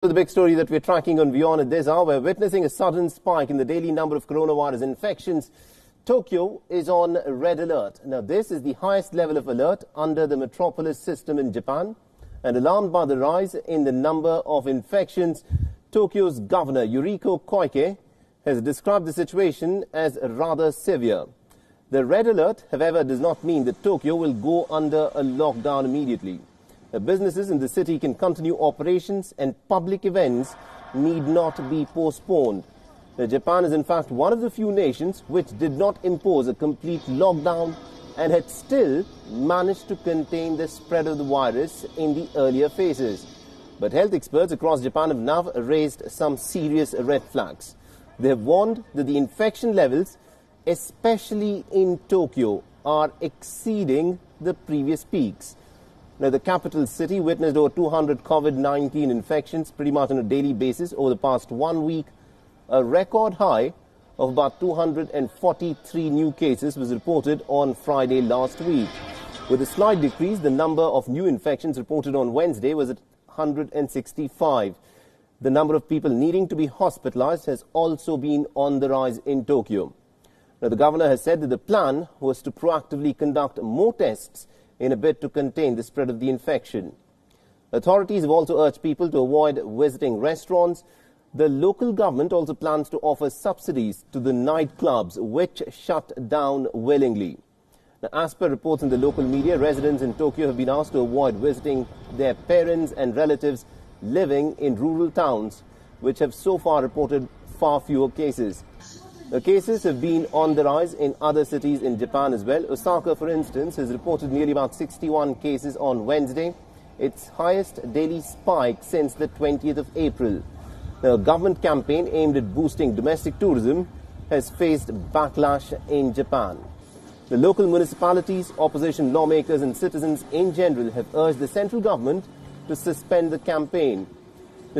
The big story that we're tracking on WION at this hour, we're witnessing a sudden spike in the daily number of coronavirus infections. Tokyo is on red alert. Now, this is the highest level of alert under the metropolis system in Japan. And alarmed by the rise in the number of infections, Tokyo's governor, Yuriko Koike, has described the situation as rather severe. The red alert, however, does not mean that Tokyo will go under a lockdown immediately. The businesses in the city can continue operations and public events need not be postponed. Japan is in fact one of the few nations which did not impose a complete lockdown and had still managed to contain the spread of the virus in the earlier phases. But health experts across Japan have now raised some serious red flags. They have warned that the infection levels, especially in Tokyo, are exceeding the previous peaks. Now, the capital city witnessed over 200 COVID-19 infections pretty much on a daily basis over the past 1 week. A record high of about 243 new cases was reported on Friday last week. With a slight decrease, the number of new infections reported on Wednesday was at 165. The number of people needing to be hospitalized has also been on the rise in Tokyo. Now, the governor has said that the plan was to proactively conduct more tests in a bid to contain the spread of the infection. Authorities have also urged people to avoid visiting restaurants. The local government also plans to offer subsidies to the nightclubs, which shut down willingly. Now, as per reports in the local media, residents in Tokyo have been asked to avoid visiting their parents and relatives living in rural towns, which have so far reported far fewer cases. The cases have been on the rise in other cities in Japan as well. Osaka, for instance, has reported nearly about 61 cases on Wednesday, its highest daily spike since the 20th of April. The government campaign aimed at boosting domestic tourism has faced backlash in Japan. The local municipalities, opposition lawmakers and citizens in general have urged the central government to suspend the campaign.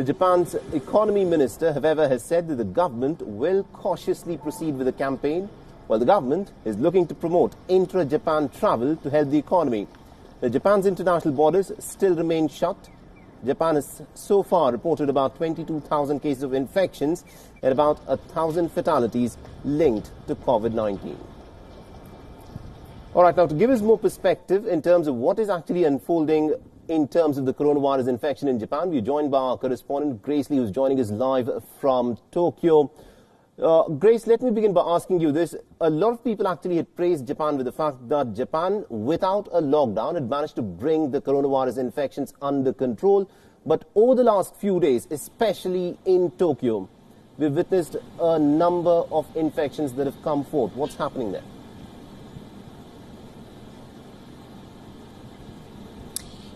Japan's economy minister, however, has said that the government will cautiously proceed with the campaign, while the government is looking to promote intra-Japan travel to help the economy. Japan's international borders still remain shut. Japan has so far reported about 22,000 cases of infections and about 1,000 fatalities linked to COVID-19. All right, now to give us more perspective in terms of what is actually unfolding in terms of the coronavirus infection in Japan, we're joined by our correspondent, Grace Lee, who's joining us live from Tokyo. Grace, let me begin by asking you this. A lot of people actually had praised Japan with the fact that Japan, without a lockdown, had managed to bring the coronavirus infections under control. But over the last few days, especially in Tokyo, we've witnessed a number of infections that have come forth. What's happening there?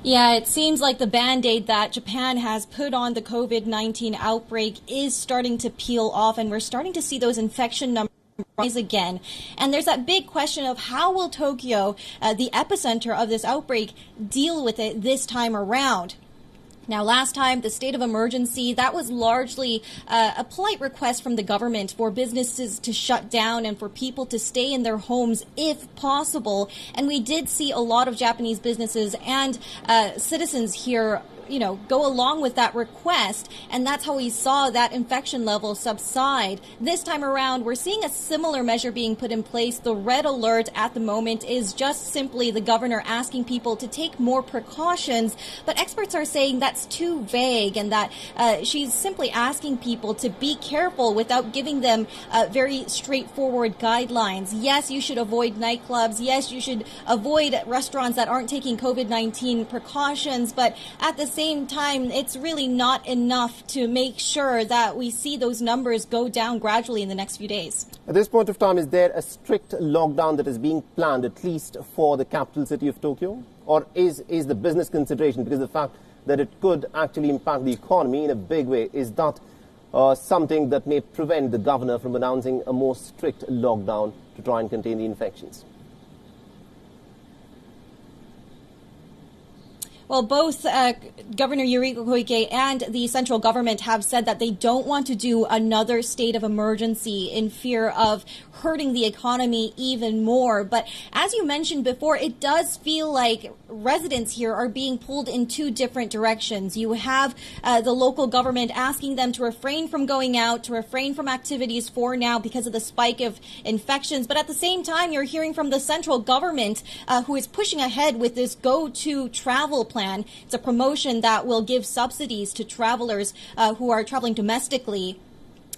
Yeah, it seems like the Band-Aid that Japan has put on the COVID-19 outbreak is starting to peel off, and we're starting to see those infection numbers rise again. And there's that big question of how will Tokyo, the epicenter of this outbreak, deal with it this time around? Now, last time, the state of emergency, that was largely a polite request from the government for businesses to shut down and for people to stay in their homes if possible. And we did see a lot of Japanese businesses and citizens here go along with that request, and that's how we saw that infection level subside. This time around, we're seeing a similar measure being put in place. The red alert at the moment is just simply the governor asking people to take more precautions, but experts are saying that's too vague and that she's simply asking people to be careful without giving them very straightforward guidelines. Yes, you should avoid nightclubs. Yes, you should avoid restaurants that aren't taking COVID-19 precautions, but at the same time, it's really not enough to make sure that we see those numbers go down gradually in the next few days. At this point of time, is there a strict lockdown that is being planned, at least for the capital city of Tokyo? Or is the business consideration, because of the fact that it could actually impact the economy in a big way, is that something that may prevent the governor from announcing a more strict lockdown to try and contain the infections? Well, both Governor Yuriko Koike and the central government have said that they don't want to do another state of emergency in fear of hurting the economy even more. But as you mentioned before, it does feel like residents here are being pulled in two different directions. You have the local government asking them to refrain from going out, to refrain from activities for now because of the spike of infections. But at the same time, you're hearing from the central government who is pushing ahead with this go-to travel plan. It's a promotion that will give subsidies to travelers who are traveling domestically.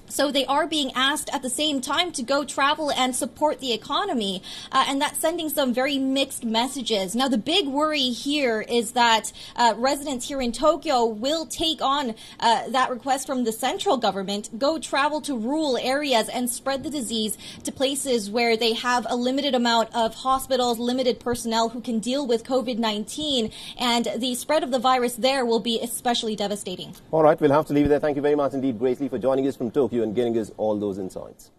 So they are being asked at the same time to go travel and support the economy, and that's sending some very mixed messages. Now, the big worry here is that residents here in Tokyo will take on that request from the central government, go travel to rural areas and spread the disease to places where they have a limited amount of hospitals, limited personnel who can deal with COVID-19, and the spread of the virus there will be especially devastating. All right, we'll have to leave it there. Thank you very much indeed, Grace Lee, for joining us from Tokyo and getting us all those insights.